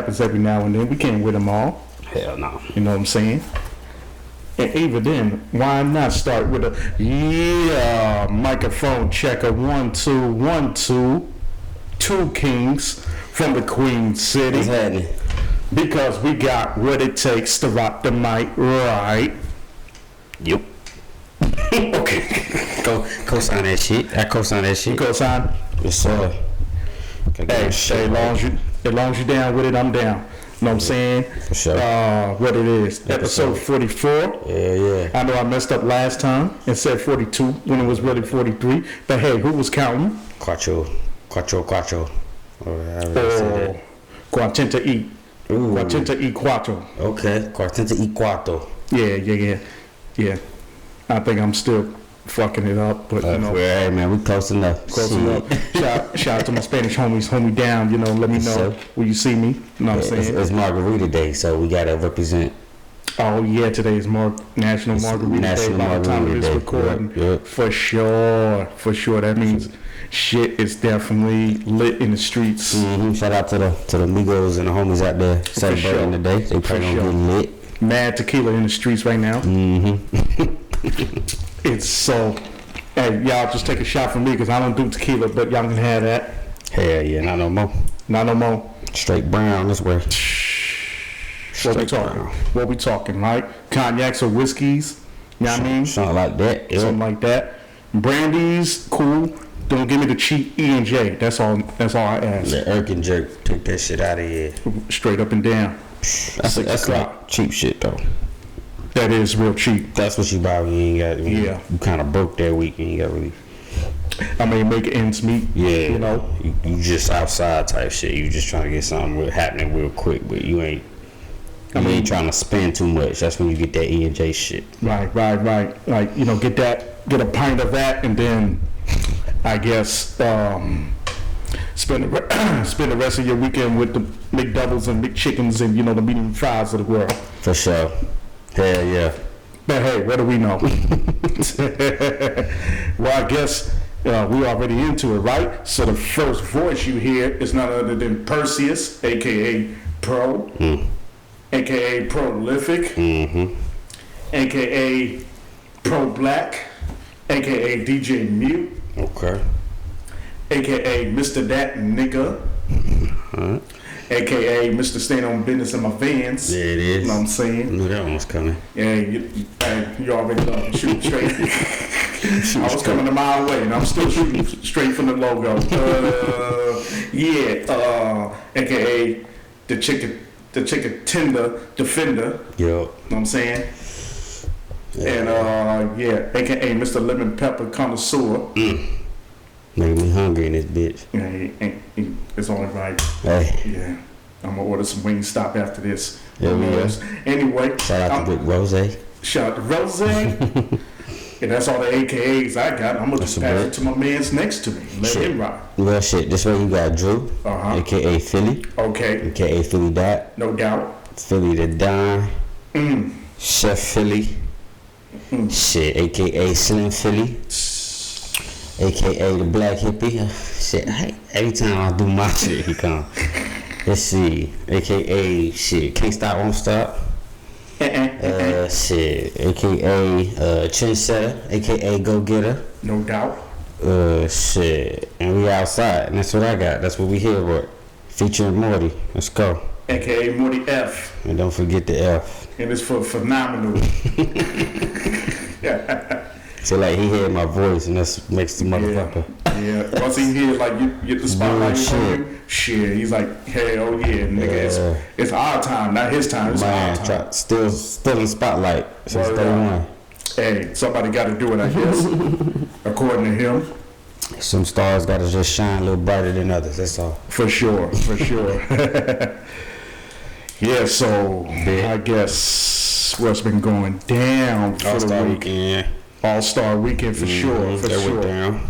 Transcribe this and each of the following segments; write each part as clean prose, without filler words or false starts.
happens every now and then. We can't win them all. Hell no. You know what I'm saying? And even then, why not start with a microphone checker 1 2 1 2, 2 kings from the Queen City. What's happening? Because we got what it takes to rock the mic right. Yep. Okay. Co-sign that shit. I co-sign that shit. Co-sign. Yes, sir. Hey, as long as you down with it, I'm down. You know what I'm saying? For sure. What it is. Episode 44. Yeah. I know I messed up last time and said 42 when it was really 43. But hey, who was counting? Quattro. Or Quartenta E. Ooh. Quartenta E Quattro. Okay. Quartenta E Quattro. Yeah. I think I'm still fucking it up, but you know. Hey man, we close enough. Close enough. Shout out to my Spanish homies, hold me down, you know, let me know when you see me. You know what I'm saying? It's Margarita Day, so we gotta represent. Oh yeah, today is National Margarita Day by the time of this recording. Yep. For sure. That means shit is definitely lit in the streets. Mm-hmm. Shout out to the amigos and the homies out there celebrating the day. They probably gonna get lit. Mad tequila in the streets right now. Mm-hmm. It's so. Hey, y'all just take a shot from me because I don't do tequila, but y'all can have that. Hell yeah, not no more. Not no more. Straight brown this way. What we talking, right? Cognacs or whiskeys? You know what I mean? Something like that. Yep. Something like that. Brandy's cool. Don't give me the cheap E&J. That's all I ask. The Erkin jerk. Take that shit out of here. Straight up and down. That's like cheap shit though. That is real cheap. That's what you buy when you ain't got. Yeah. You kind of broke that week and you got really. I mean, make ends meet. Yeah. You know. You just outside type shit. You just trying to get something happening real quick, but you ain't. You ain't trying to spend too much. That's when you get that E&J shit. Right. Like, you know, get a pint of that, and then I guess spend the rest of your weekend with the McDoubles and McChickens and, you know, the medium fries of the world. For sure. Hell yeah. But hey, what do we know? Well, I guess we already into it, right? So the first voice you hear is none other than Perseus, a.k.a. Pro, a.k.a. Prolific, a.k.a. Pro Black, a.k.a. DJ Mute, Okay. a.k.a. Mr. That Nigga, a.k.a. Mr. Staying on Business in my Vans. Yeah, it is. You know what I'm saying? I knew that one was coming. Yeah, you already know. Shooting straight. I was coming a mile away, and I'm still shooting straight from the logo. A.k.a. the chicken tender defender. Yo. You know what I'm saying? And a.k.a. Mr. Lemon Pepper Connoisseur. Made me hungry in this bitch. Yeah, it's only right. Hey. Yeah, I'm gonna order some Wingstop after this. Yeah, Anyway, shout out to Big Rose. Shout out to Rose. And that's all the AKAs I got. I'm gonna just pass it to my man's next to me. Let him rock. Well, shit. This way you got Drew, a.k.a. Philly. Okay. A.k.a. Philly Dot. No doubt. Philly the Don. Chef Philly. Shit. A.k.a. Slim Philly. A.k.a. the Black Hippie. Shit. Hey, every time I do my shit, he come. Let's see. A.k.a. shit. Can't Stop, Won't Stop. Shit. A.k.a. Trendsetter. A.k.a. Go Getter. No doubt. Shit. And we outside. And that's what I got. That's what we here for. Featuring Morty. Let's go. A.k.a. Morty F. And don't forget the F. And it's for phenomenal. So like he heard my voice and that makes the motherfucker. Yeah. Once he hears like you get the spotlight on you, shit, he's like, hell yeah, nigga, it's our time, not his time. It's our time. Still in spotlight since 31. Hey, somebody got to do it, I guess. According to him. Some stars got to just shine a little brighter than others. That's all. For sure. Yeah. So I guess what's been going down for Allstar the weekend. All-Star Weekend for sure. Down.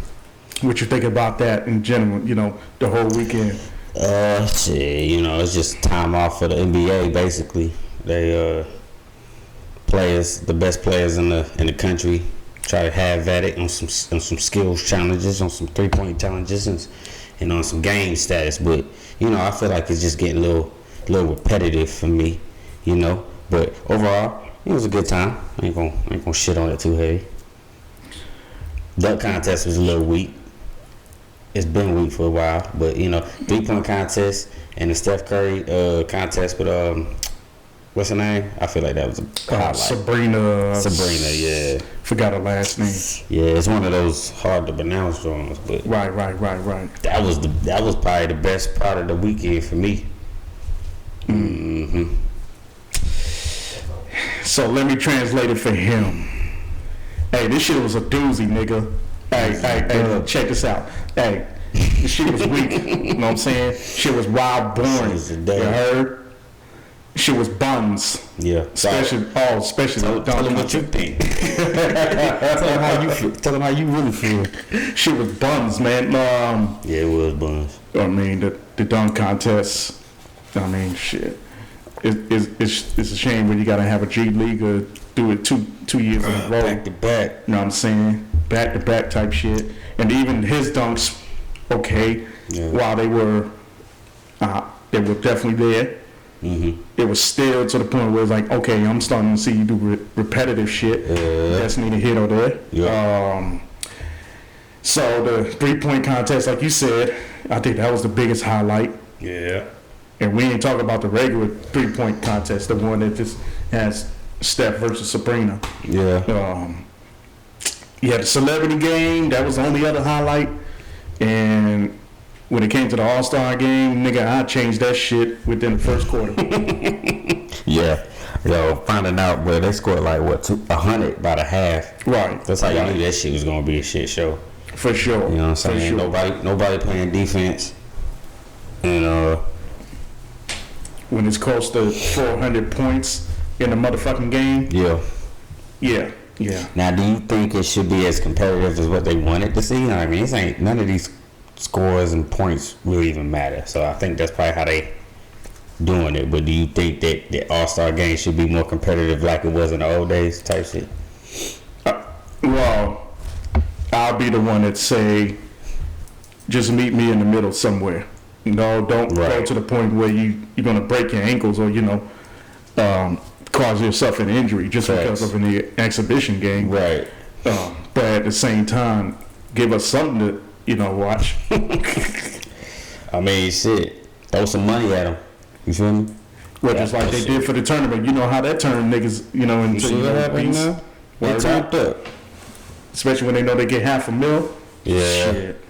What you think about that in general, you know, the whole weekend? Shit, you know, it's just time off for the NBA basically. They the best players in the country try to have at it on some skills challenges, on some 3-point challenges and on some game status. But, you know, I feel like it's just getting a little a little repetitive for me, you know. But overall, it was a good time. I ain't gonna shit on it too heavy. Dunk contest was a little weak. It's been weak for a while, but you know, 3-point contest and the Steph Curry contest with what's her name? I feel like that was a highlight. Sabrina, yeah. Forgot her last name. Yeah, it's one of those hard to pronounce drawings, but Right. that was probably the best part of the weekend for me. Mm-hmm. So let me translate it for him. Hey, this shit was a doozy, nigga. Hey, check this out. Hey, this shit was weak. You know what I'm saying? Shit was wild, boring. You heard? Shit was buns. Yeah. Especially tell them what you think. Tell them how you really feel. Shit was buns, man. Yeah, it was buns. I mean, the dunk contest. I mean, shit. It's a shame when you gotta have a G Leaguer do it two years in a row. Back to back. You know what I'm saying? Back to back type shit. And even his dunks, okay, while they were definitely there. Mm-hmm. It was still to the point where it's like, okay, I'm starting to see you do repetitive shit. That's neither here nor there. Yeah. So the 3-point contest, like you said, I think that was the biggest highlight. Yeah. And we ain't talking about the regular 3-point contest, the one that just has Steph versus Sabrina. Yeah. You had the celebrity game, that was the only other highlight. And when it came to the Allstar game, nigga, I changed that shit within the first quarter. Yeah. Yo, finding out, bro, they scored like, 100 by the half. Right. That's how you knew that shit was going to be a shit show. For sure. You know what I'm saying? Sure. Nobody playing defense. And, when it's close to 400 points in the motherfucking game. Yeah. Now, do you think it should be as competitive as what they wanted to see? I mean, none of these scores and points really even matter. So I think that's probably how they doing it. But do you think that the All-Star game should be more competitive like it was in the old days type shit? Well, I'll be the one that say, just meet me in the middle somewhere. No, don't go to the point where you're going to break your ankles or, cause yourself an injury just because of an exhibition game. Right. But at the same time, give us something to, watch. I mean, shit. Throw some money at them. You feel me? Well, just like they did for the tournament. You know how that turned niggas, into what happened now? They turned up. Especially when they know they get $500,000. Yeah. Shit.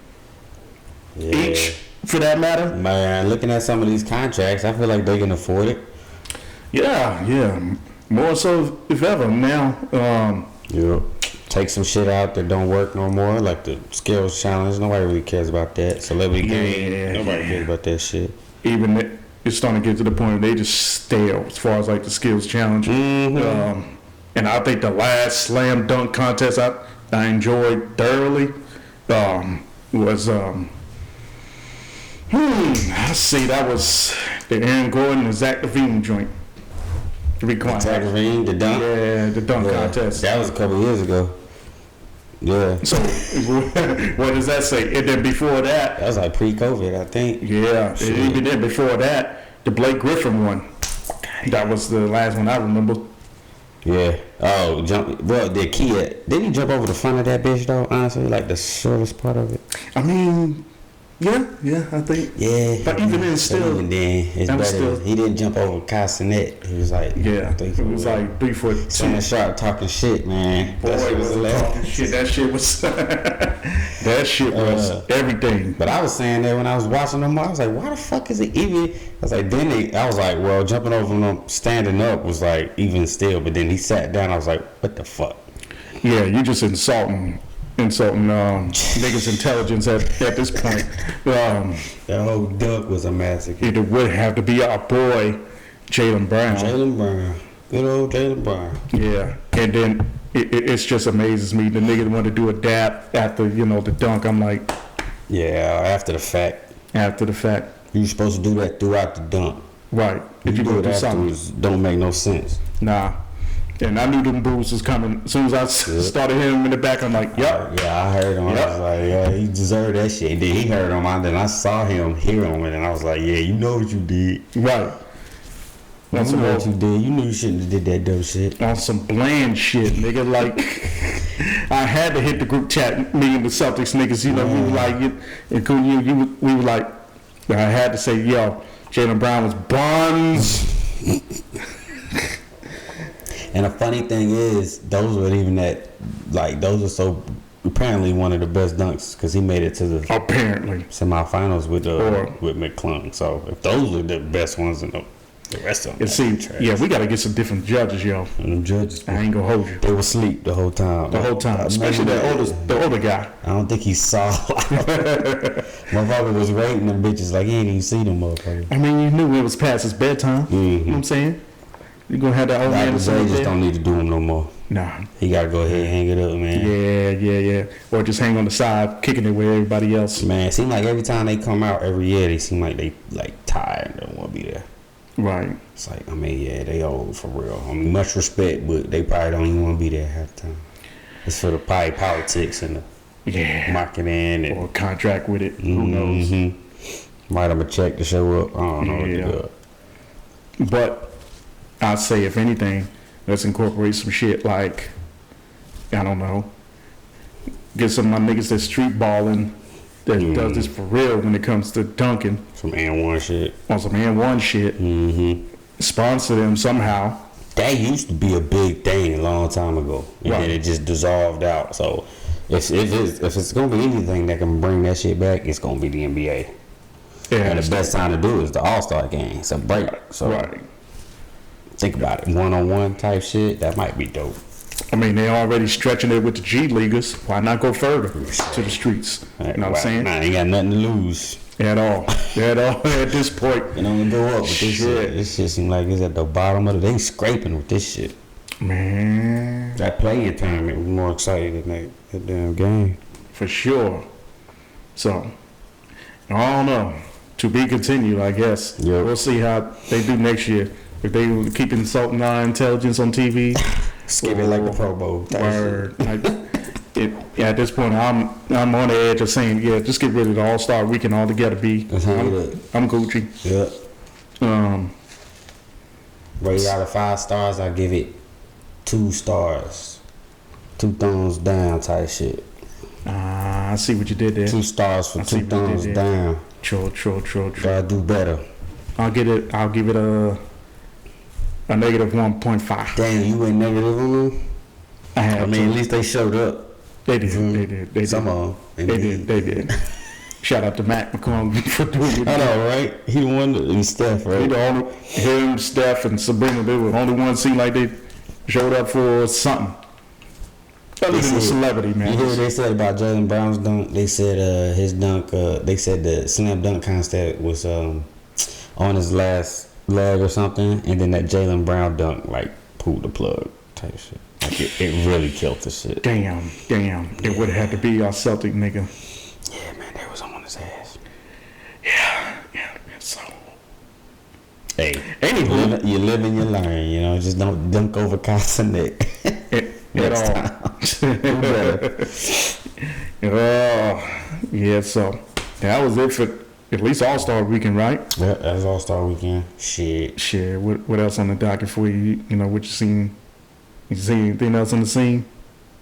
Yeah. Each, for that matter. Man, looking at some of these contracts, I feel like they can afford it. Yeah. More so if ever now. Take some shit out that don't work no more, like the skills challenge. Nobody really cares about that. Celebrity game. Nobody cares about that shit. Even it's starting to get to the point where they just stale as far as like the skills challenge. Mm-hmm. And I think the last slam dunk contest I enjoyed thoroughly was I see that was the Aaron Gordon and Zach LaVine joint. Zach LaVine, the dunk? Yeah, the dunk contest. That was a couple years ago. Yeah. So what does that say? And then before that, was like pre-COVID, I think. Yeah. And even then before that, the Blake Griffin one. That was the last one I remember. Yeah. Oh, the kid, didn't he jump over the front of that bitch though? Honestly, like the shortest part of it. I mean, yeah, I think. Yeah. But even then, still. Even then, it's better. He didn't jump over Castanet. He was like, it was like 3 foot. Shannon Sharp talking shit, man. Boy, that shit was talking shit. That shit was everything. But I was saying that when I was watching them, I was like, why the fuck is it even? I was like, well, jumping over them, standing up was like even still. But then he sat down. I was like, what the fuck? Yeah, you just insulting niggas' intelligence at this point. That whole dunk was a massacre. It would have to be our boy, Jaylen Brown. Good old Jaylen Brown. Yeah, and then it just amazes me. The nigga wanted to do a dap after, the dunk. I'm like... Yeah, after the fact. You're supposed to do that throughout the dunk. Right. If you do it afterwards, don't make no sense. Nah. And I knew them boos was coming. As soon as I started hitting him in the back, I'm like, yep. Yeah, I heard him. Yep. I was like, yeah, he deserved that shit. And then he heard him. And then I saw him hear him. And I was like, yeah, you know what you did. Right. On You some know what you old, did. You knew you shouldn't have did that dumb shit. on some bland shit, nigga. Like, I had to hit the group chat, me and the Celtics niggas. You know, we were like, we were like, I had to say, yo, Jaylen Brown was buns. And the funny thing is, those weren't even that. Like those are so apparently one of the best dunks because he made it to the Apparently. semifinals with McClung. So if those were the best ones, then the rest of them. And see, trash. yeah, we got to get some different judges, yo. And them judges, I ain't gonna hold you. they were asleep the whole time. The whole time, especially the older guy. I don't think he saw. Motherfucker was rating them bitches like he ain't even see them motherfuckers. I mean, you knew it was past his bedtime. Mm-hmm. You know what I'm saying? You gonna have that old man They sitting just there? don't need to do them no more. Nah. He gotta go ahead and hang it up, man. Yeah. Or just hang on the side, kicking it with everybody else. Man, it seems like every time they come out every year, they seem like they like tired and don't want to be there. Right. It's like, I mean, yeah, they old for real. I mean, much respect, but they probably don't even want to be there half the time. It's for the probably politics and the marketing and Or contract with it. Who knows? Write them a check to show up. I don't know what to do. But I'd say, if anything, let's incorporate some shit like, I don't know, get some of my niggas that street balling that does this for real when it comes to dunking Some N1 shit. on some N1 shit. Sponsor them somehow. That used to be a big thing a long time ago, and Right. then it just dissolved out. So if it's gonna be anything that can bring that shit back, it's gonna be the NBA. Yeah, And the best time to do it is the All-Star game. It's a break. So right. think about it. One-on-one type shit, that might be dope. I mean, they're already stretching it with the G Leaguers. Why not go further to the streets? You know what I'm saying? Nah, ain't got nothing to lose. At all. At this point. You know, go up with this Shit. shit. This shit seem like it's at the bottom of they scraping with this shit. Man. That play-in tournament was more exciting than that damn game. For sure. So, I don't know. To be continued, I guess. Yep. We'll see how they do next year. If they keep insulting our intelligence on TV. Skip it like the Pro Bowl. Word. At this point, I'm on the edge of saying, yeah, just get rid of the All-Star weekend altogether. Let's hang it up. I'm Gucci. Yep. Rate out of 5 stars, I give it 2 stars. 2 thumbs down type shit. I see what you did there. 2 stars for I see 2 what you thumbs did there. down. True. Gotta do better. I'll give it a negative 1.5. Damn, you went negative on them? I I mean, at least they showed up. They did. They Some did. of them. They did. Shout out to Mac McClung for doing it. I know, right? He the one and Steph, He right? the only, him, Steph, and Sabrina, they were the only ones seemed like they showed up for something. Other than a celebrity, man. You hear what they said about Jaylen Brown's dunk? They said his dunk, they said the slam dunk contest was on his last leg or something, and then that Jaylen Brown dunk, like, pulled the plug type shit. Like, it really killed the shit. Damn. It would have had to be our Celtic nigga. Yeah, man, they was on his ass. Yeah, so. Hey, Anywho. you live and you learn, you know, just don't dunk over Castanet. At all. Do better. Yeah, so that was it for at least All-Star weekend, right? Yeah, that's All-Star weekend. Shit. What else on the docket for you? You know, what you seen? You seen anything else on the scene?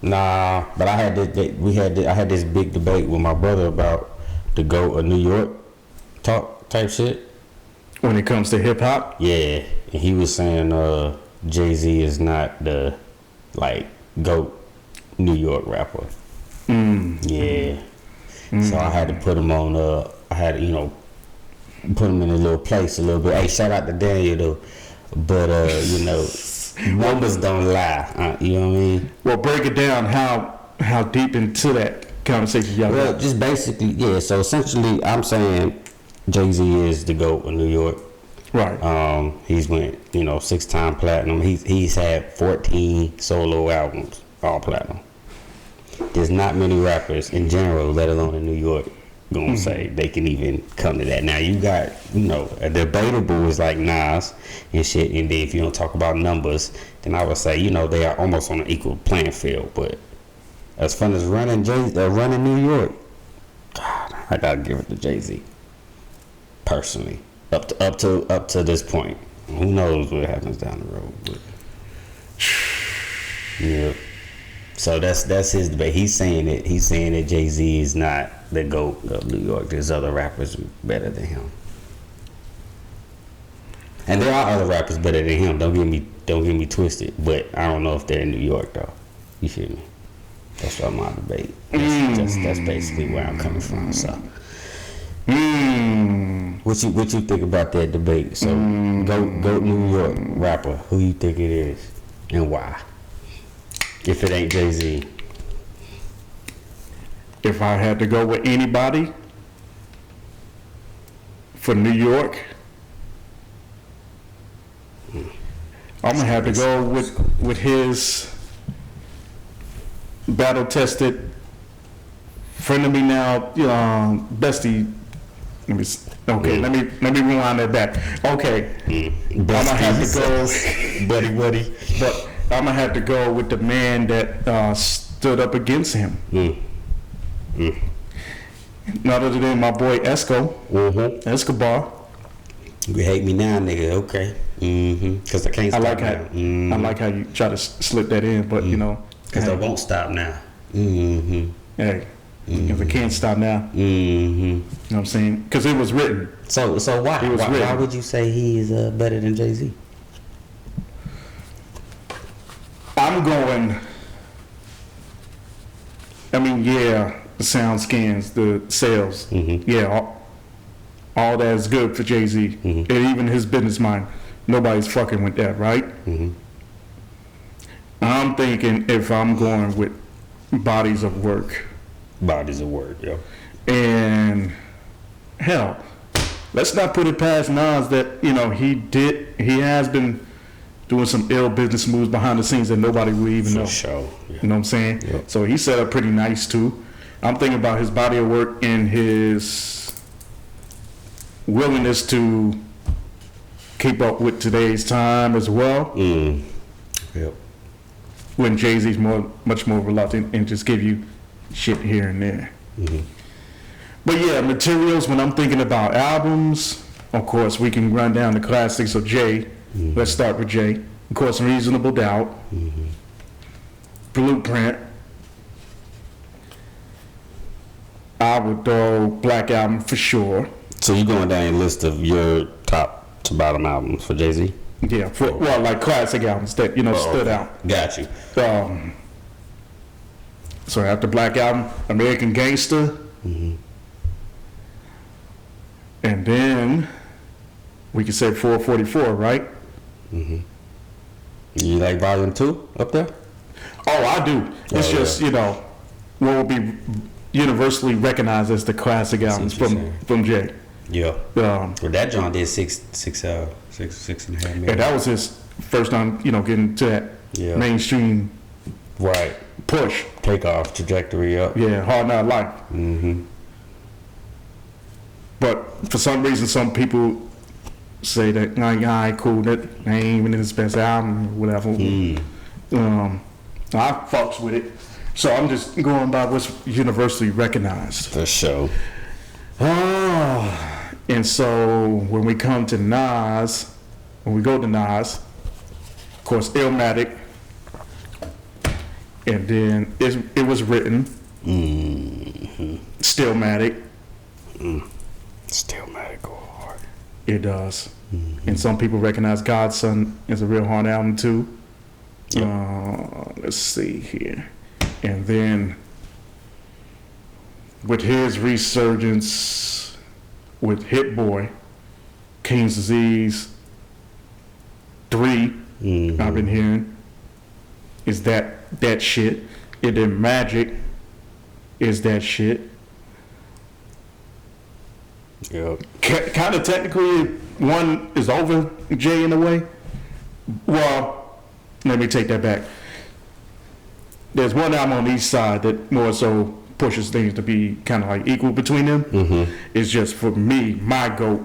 Nah, but I had I had this big debate with my brother about the GOAT of New York talk type shit. When it comes to hip hop? Yeah, and he was saying Jay-Z is not the like GOAT New York rapper. Yeah. So I had to put him on I had to, put him in a little place a little bit. Hey, shout out to Daniel though. But numbers don't lie. You know what I mean? Well, break it down. How deep into that conversation y'all Well, got? just basically, yeah. So essentially, I'm saying Jay-Z is the GOAT of New York. Right. He's went 6-time platinum. He's had 14 solo albums, all platinum. There's not many rappers in general, let alone in New York, gonna say they can even come to that. Now you got a debatable is like Nas and shit, and then if you don't talk about numbers, then I would say they are almost on an equal playing field. But as fun as running New York, God, I gotta give it to Jay-Z. Personally, up to this point, Who knows what happens down the road? But yeah. So that's his debate. He's saying that Jay-Z is not the GOAT of New York. There's other rappers better than him. And there are other rappers better than him. Don't get me twisted. But I don't know if they're in New York though. You feel me? That's what my debate. That's basically where I'm coming from. So, what you think about that debate? So, go New York rapper. Who you think it is, and why? If it ain't Jay-Z. If I had to go with anybody for New York, I'm gonna have to go with his battle-tested friend of me now, bestie. Let me rewind that back. Okay, I'm gonna have to go, buddy. But I'm gonna have to go with the man that stood up against him. Not other than my boy Escobar. You hate me now, nigga? Okay. Because I can't stop I like how you try to slip that in, but you know. Because I won't stop now. Hey, if I can't stop now, you know what I'm saying? Because it was written. So why? Why would you say he is better than Jay-Z? I'm going. I mean, yeah, the sound scans, the sales, yeah, all that is good for Jay-Z, and even his business mind. Nobody's fucking with that, right? I'm thinking if I'm going with bodies of work. Yeah. And hell, let's not put it past Nas that, you know, he has been doing some ill business moves behind the scenes that nobody would even know. For sure. Yeah. You know what I'm saying? Yep. So he set up pretty nice too. I'm thinking about his body of work and his willingness to keep up with today's time as well. Yep. When Jay-Z's much more reluctant and just give you shit here and there. But yeah, materials, when I'm thinking about albums, of course, we can run down the classics of Jay. Let's start with Jay. Of course, Reasonable Doubt. Blueprint. I would throw Black Album for sure. So you going down a list of your top to bottom albums for Jay-Z? Yeah, like classic albums that, you know, stood out. Got you. So after Black Album, American Gangster. And then we could say 444, right? You like Volume 2 up there? Oh, I do. It's just, you know, what will be universally recognized as the classic albums from Jay. Yeah. Well, that John did six and a half million. And that was his first time, you know, getting to that mainstream push. Takeoff trajectory up. Yeah, Hard Knock Life. But for some reason, some people say that, nah, cool, that ain't even his best album or whatever. I fucks with it. So I'm just going by what's universally recognized. For sure. And so when we come to Nas, when we go to Nas, of course, Illmatic, and then it was written, Stillmatic. Stillmatic go hard. It does. And some people recognize Godson as a real hard album too. Let's see here. And then with his resurgence with Hit Boy, King's Disease 3, I've been hearing, is that shit. And then Magic is that shit. Yep. Kind of technically, one is over Jay in a way. Well, let me take that back. There's one album on each side that more so pushes things to be kind of like equal between them. It's just, for me, my GOAT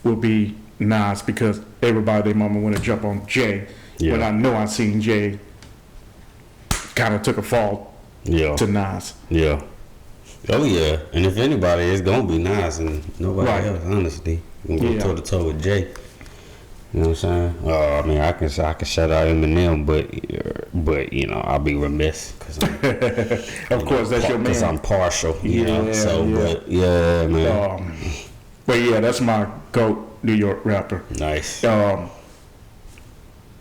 will be Nas, because everybody, their mama want to jump on Jay. When I know I seen Jay kind of took a fall to Nas. Yeah. Oh yeah, and if anybody, it's gonna be Nas and nobody else. Honestly, I'm gonna go toe to toe with Jay. You know what I'm saying? I mean, I can shout out Eminem, but you know, I'll be remiss because of course that's your man. Because I'm partial, you know. So, yeah. But yeah, man. But yeah, that's my GOAT New York rapper. Nice. Now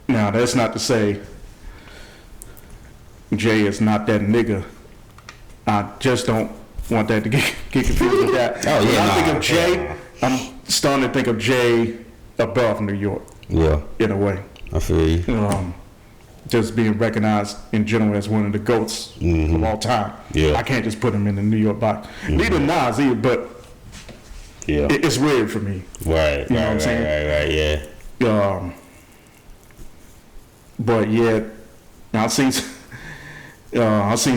that's not to say Jay is not that nigga. I just don't want that to get confused with that. Oh yeah. When I think of Jay, I'm starting to think of Jay above New York. Yeah. In a way. I feel you. Just being recognized in general as one of the GOATs of all time. Yeah. I can't just put him in the New York box. Neither Nas either, but yeah, it's weird for me. Right. You know what I'm saying? Right. Yeah. But yeah, I've seen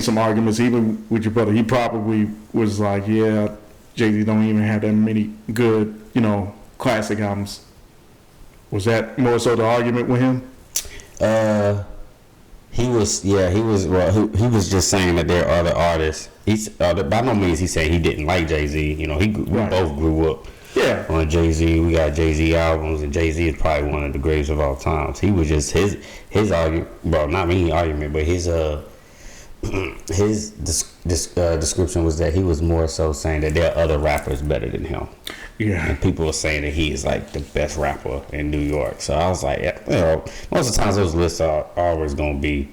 some arguments even with your brother. He probably was like, yeah, Jay-Z don't even have that many good, classic albums. Was that more so the argument with him? He was just saying that there are other artists. By no means he's saying he didn't like Jay-Z. You know, we both grew up on Jay-Z. We got Jay-Z albums, and Jay-Z is probably one of the greatest of all times. He was just his argument, well, not really argument, but his description was that he was more so saying that there are other rappers better than him. Yeah. And people were saying that he is like the best rapper in New York. So I was like, most of the times those lists are always gonna be,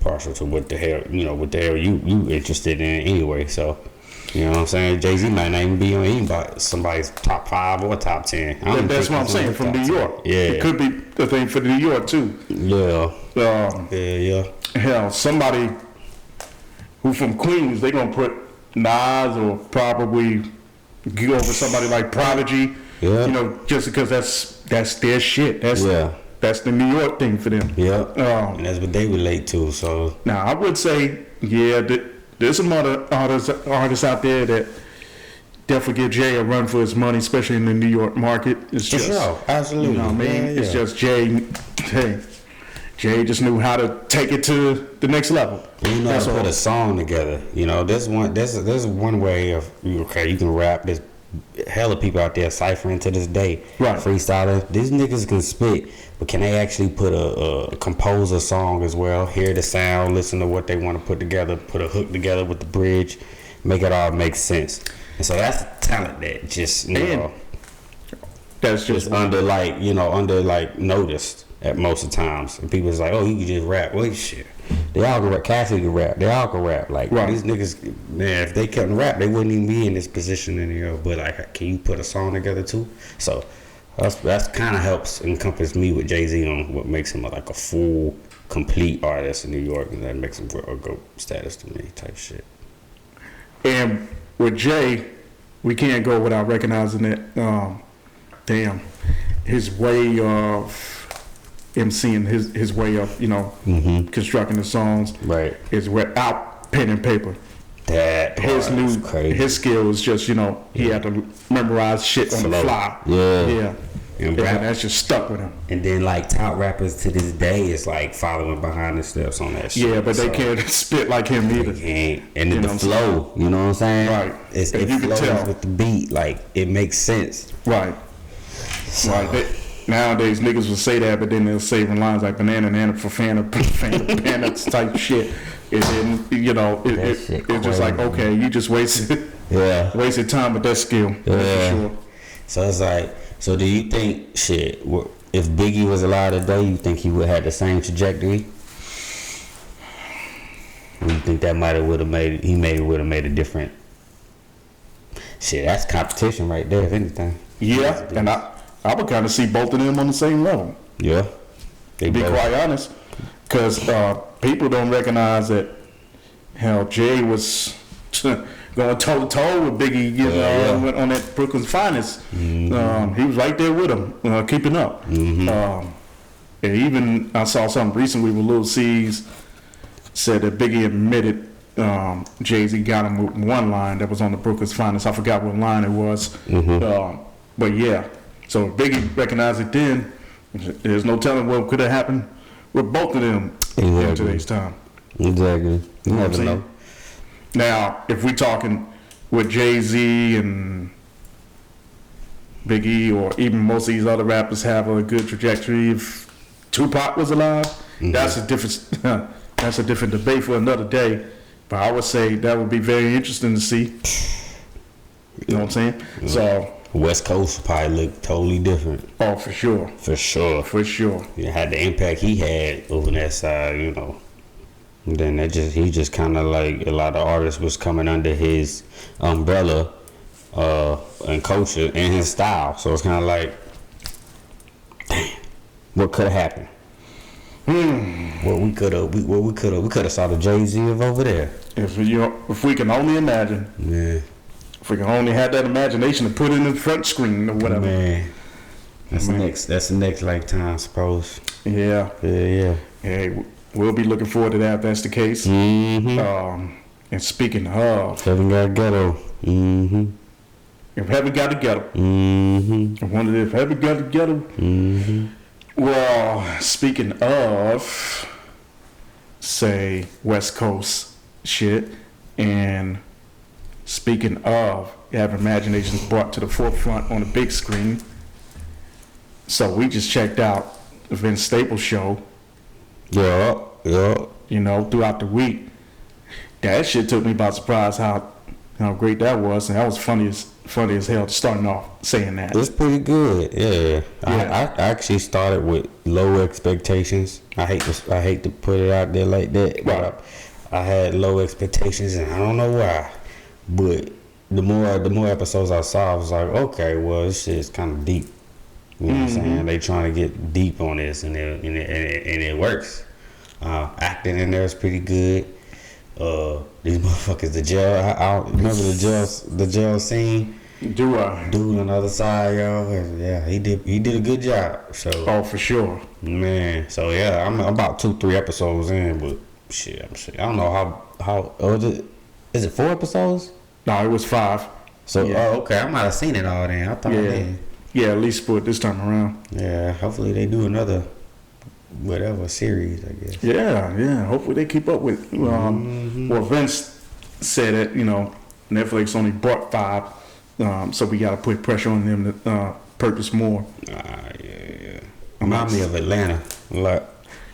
partial to what the hell you interested in anyway. So, you know what I'm saying? Jay-Z might not even be on somebody's top 5 or top 10. That's what I'm saying, from New York. Yeah. It could be the thing for New York too. Yeah. Yeah. Hell, somebody who from Queens, they gonna put Nas or probably go over somebody like Prodigy. Yeah. Just because that's their shit. That's the New York thing for them. Yeah. And that's what they relate to. So now I would say, there's some other artists out there that definitely give Jay a run for his money, especially in the New York market. It's just, absolutely. You know what I mean? Yeah. It's just Jay. Hey, Jay just knew how to take it to the next level. You know how to put a song together. There's one way of you can rap. There's hella people out there ciphering to this day. Right. Freestyling. These niggas can spit, but can they actually put compose a song as well? Hear the sound, listen to what they want to put together, put a hook together with the bridge, make it all make sense. And so that's talent that just that's just under noticed at most of the times. And people's like, oh, you can just rap. Well, shit. They all can rap. Cassie can rap. They all can rap. Like, these niggas, man, if they couldn't rap, they wouldn't even be in this position in here. But, like, can you put a song together, too? So, that's kind of helps encompass me with Jay-Z on what makes him, like, a full, complete artist in New York. And that makes him a GOAT status to me type shit. And with Jay, we can't go without recognizing that, his way of MCing, his way of constructing the songs, right, is without pen and paper. That his skill is just he had to memorize shit on the fly. Yeah. And that's just stuck with him. And then like top rappers to this day is like following behind the steps on that shit. Yeah, but they can't spit like him either. They can't. And the flow, you know what I'm saying? Right. It flows with the beat. Like it makes sense. Right. So. Right. Nowadays, niggas will say that, but then they'll say lines like banana for fan of pants type shit. And then, it's just like, okay, you just wasted time with that skill. Yeah. For sure. So it's like, so do you think, if Biggie was alive today, you think he would have the same trajectory? Or you think that would have made a different? Shit, that's competition right there, if anything. Yeah, and I would kind of see both of them on the same level. Yeah. To be quite honest. Because people don't recognize that, hell, Jay was going toe-to-toe with Biggie, on that Brooklyn's Finest. Mm-hmm. He was right there with him, keeping up. Mm-hmm. And even, I saw something recently with Lil C's said that Biggie admitted Jay-Z got him with one line that was on the Brooklyn's Finest. I forgot what line it was. Mm-hmm. But yeah. So if Biggie recognized it then, there's no telling what could have happened with both of them in today's time. Exactly. You never know. Now, if we're talking with Jay-Z and Big E or even most of these other rappers have a good trajectory. If Tupac was alive, that's a different that's a different debate for another day. But I would say that would be very interesting to see. You know what I'm saying? So West Coast probably look totally different. Oh, for sure. For sure. For sure. You had the impact he had over that side, you know. And then he just kind of like a lot of artists was coming under his umbrella and culture and his style. So it's kind of like, damn, what could have happened? What we could have saw the Jay-Z of over there. If we can only imagine. Yeah. If we can only have that imagination to put it in the front screen or whatever. Man. That's the next lifetime, I suppose. Yeah. Yeah. Hey, we'll be looking forward to that if that's the case. And speaking of, Heaven got ghetto. If heaven got a ghetto. I wondered if heaven got a ghetto. Well, speaking of, say, West Coast shit, and speaking of having imaginations brought to the forefront on the big screen, so we just checked out the Vince Staples show. Yeah. You know, throughout the week. That shit took me by surprise how great that was, and that was funny as hell starting off saying that. It's pretty good, yeah. I actually started with low expectations. I hate to put it out there like that, but I had low expectations, and I don't know why. But the more episodes I saw, I was like, okay, well, this shit is kind of deep. You know what I'm saying? They trying to get deep on this, and it works. Acting in there is pretty good. These motherfuckers, the jail. I remember the jail scene. Do I? Dude on the other side, yo. Yeah, he did a good job. So. Oh, for sure. Man, so yeah, I'm about 2-3 episodes in, but shit. I don't know how is it 4 episodes? No, it was 5. So okay, I might have seen it all then. I thought I did. Yeah, at least for this time around. Yeah, hopefully they do another whatever series, I guess. Yeah. Hopefully they keep up with. Well, Vince said that Netflix only brought 5, so we got to put pressure on them to purchase more. Yeah. Remind me of Atlanta a lot.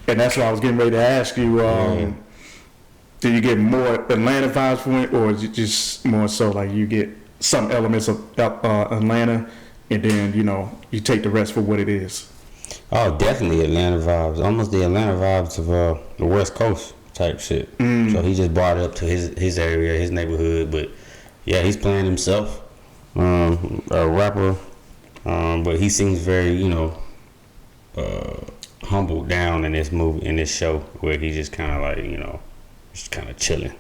And that's what I was getting ready to ask you. Do you get more Atlanta vibes from it, or is it just more so like you get some elements of Atlanta, and then you take the rest for what it is? Oh, definitely Atlanta vibes. Almost the Atlanta vibes of the West Coast type shit. So he just brought it up to his area, his neighborhood. But yeah, he's playing himself, a rapper. But he seems very, humbled down in this show, where he just kind of like, just kind of chilling.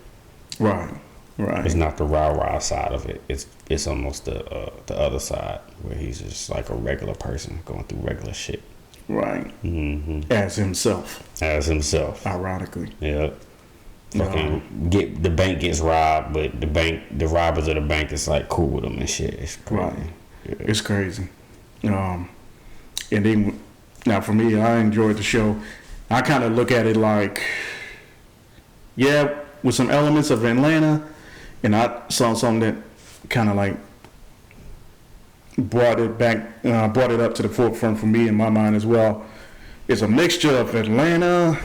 Right. It's not the rah side of it. It's almost the other side, where he's just like a regular person going through regular shit. Right. As himself. Ironically. Yeah. Fucking the bank gets robbed, but the robbers of the bank is like cool with them and shit. It's crazy. Right. Yeah. It's crazy. And then now for me, I enjoyed the show. I kind of look at it like, with some elements of Atlanta, and I saw something that kind of like brought it up to the forefront for me in my mind as well. It's a mixture of Atlanta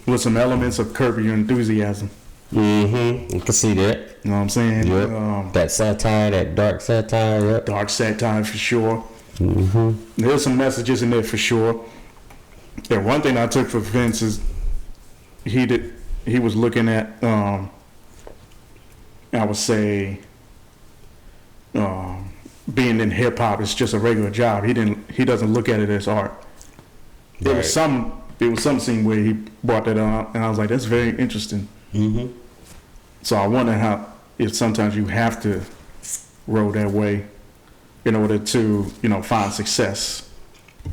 with some elements of Curb Your Enthusiasm. You can see that. You know what I'm saying? Yep. That satire, that dark satire. Yep. Dark satire for sure. There's some messages in there for sure. And one thing I took for Vince is he was looking at I would say being in hip hop is just a regular job. He doesn't look at it as art. There was some scene where he brought that up, and I was like, that's very interesting. So I wonder if sometimes you have to roll that way in order to find success,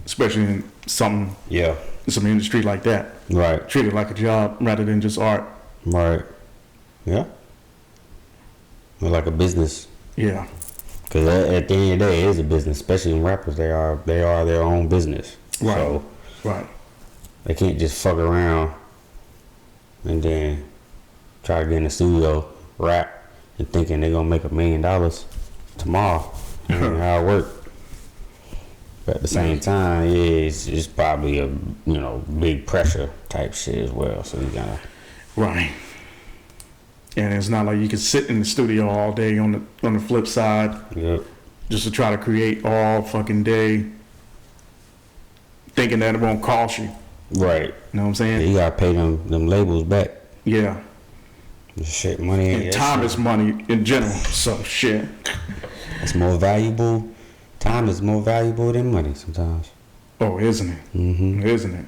especially in some industry like that. Right. Treat it like a job rather than just art. Right. Yeah. Or like a business. Yeah. Because at the end of the day, it is a business. Especially in rappers, they are their own business. Right. So right. They can't just fuck around and then try to get in the studio, rap, and thinking they're gonna make $1 million tomorrow. How it work? But at the same time, yeah, it's probably a big pressure type shit as well. So you gotta Right. And it's not like you can sit in the studio all day on the flip side. Yep. Just to try to create all fucking day, thinking that it won't cost you. Right. You know what I'm saying? You gotta pay them labels back. Yeah. Shit, money ain't And time is money in general. So shit. It's more valuable. Time is more valuable than money sometimes. Oh, isn't it? Mm-hmm. Isn't it?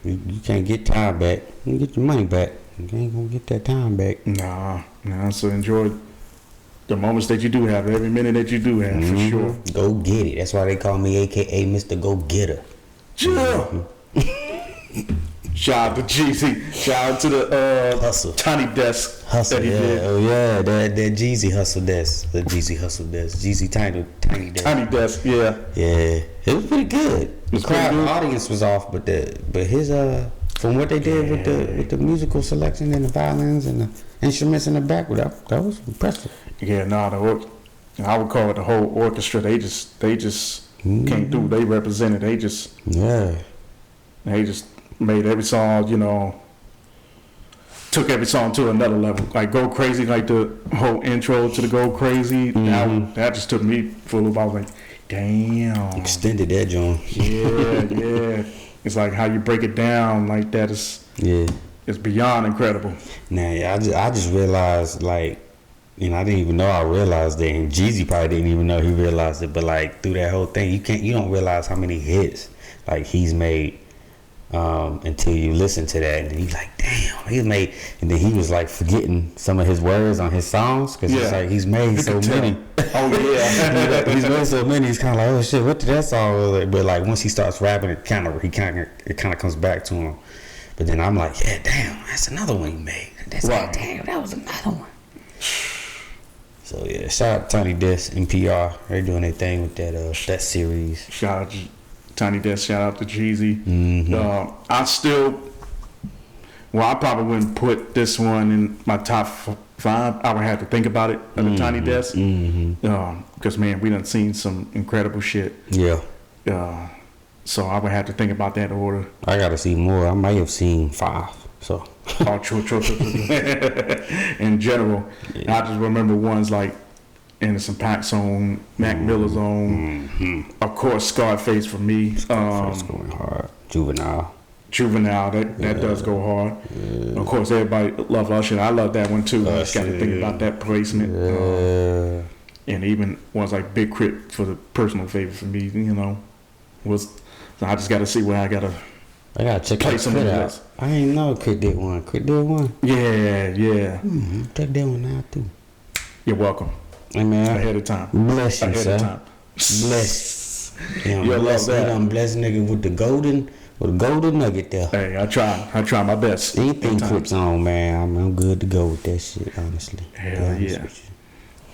You can't get time back. You can get your money back. You ain't gonna get that time back. Nah. So enjoy the moments that you do have, every minute that you do have, for sure. Go get it. That's why they call me AKA Mr. Go Getter. Chill. Shout out to Jeezy. Shout out to the Hustle. Tiny Desk Hustle, that he did. Oh yeah, that Jeezy Hustle Desk. The Jeezy Hustle Desk. Jeezy Tiny Desk. Tiny Desk, yeah. Yeah. It was pretty good. The crowd audience was off, but his from what they did with the musical selection and the violins and the instruments in the back, that was impressive. Yeah, I would call it the whole orchestra. They just came through. They represented. They just made every song, took every song to another level. Like Go Crazy, like the whole intro to the Go Crazy, that just took me for a loop. I was like, damn. Extended that joint. Yeah. It's like how you break it down like that is it's beyond incredible. Nah, yeah, I just realized, like, I didn't even know I realized it, and Jeezy probably didn't even know he realized it, but like through that whole thing, you don't realize how many hits like he's made until you listen to that, and he's like, damn, he's made, and then he was like forgetting some of his words on his songs because it's like he's made so many. Oh yeah, he's made so many. He's kind of like, oh shit, what did that song look like? But like once he starts rapping, it kind of comes back to him. But then I'm like, yeah, damn, that's another one he made. That's like, damn, that was another one. So yeah, shout out to Tiny Desk and PR. They're doing their thing with that series. Shout out to Tiny Desk. Shout out to Jeezy. Mm-hmm. I probably wouldn't put this one in my top 5. I would have to think about it at the Tiny Desk. Because man, we done seen some incredible shit. Yeah. So I would have to think about that order. I gotta see more. I might have seen 5. So. Oh, true. In general, I just remember ones like Anderson .Paak's on, Mac Miller's on, of course Scarface for me. Scarface going hard. Juvenile, that does go hard. Of course, everybody love Usher. I love that one too. I just got to think about that placement. And even ones like Big Crit for the personal favorite for me, so I just got to see where I gotta check play some of out. this. I ain't know Crit did one. Yeah. Check that one out too. You're welcome. Hey man, Ahead of time. Bless you, Ahead sir. of time. Bless. You'll love that. I'm blessed nigga with the golden nugget there. Hey, I try my best. Anything Crips on, man, I'm good to go with that shit, honestly. Hell yeah.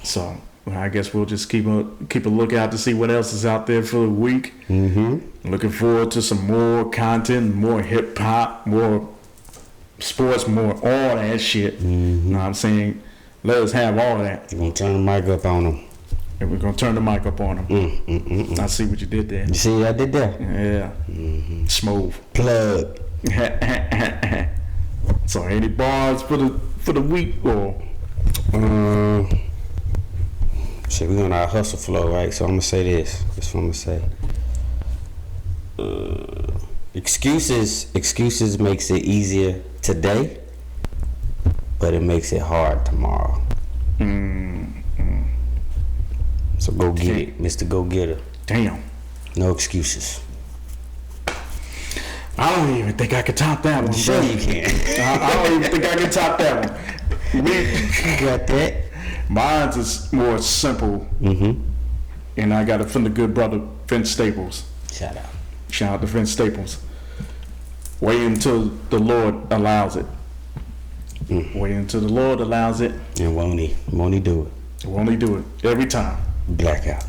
So I guess we'll just keep a lookout to see what else is out there for the week. Looking forward to some more content, more hip hop, more sports, more all that shit. You know what I'm saying? Let us have all of that. We're gonna turn the mic up on them. And we're gonna turn the mic up on them. I see what you did there. You see what I did there? Yeah. Smooth. Plug. So any bars for the week or? Shit, we on our hustle flow, right? So I'm gonna say this. That's what I'm gonna say. Excuses makes it easier today, but it makes it hard tomorrow. So go get it, Mr. Go Getter. Damn. No excuses. I don't even think I could top that one. Sure you can. I don't even think I can top that one. You got that? Mine's is more simple. And I got it from the good brother Vince Staples. Shout out to Vince Staples. Wait until the Lord allows it. Wait until the Lord allows it. And won't he do it? Won't he do it? Every time. Blackout.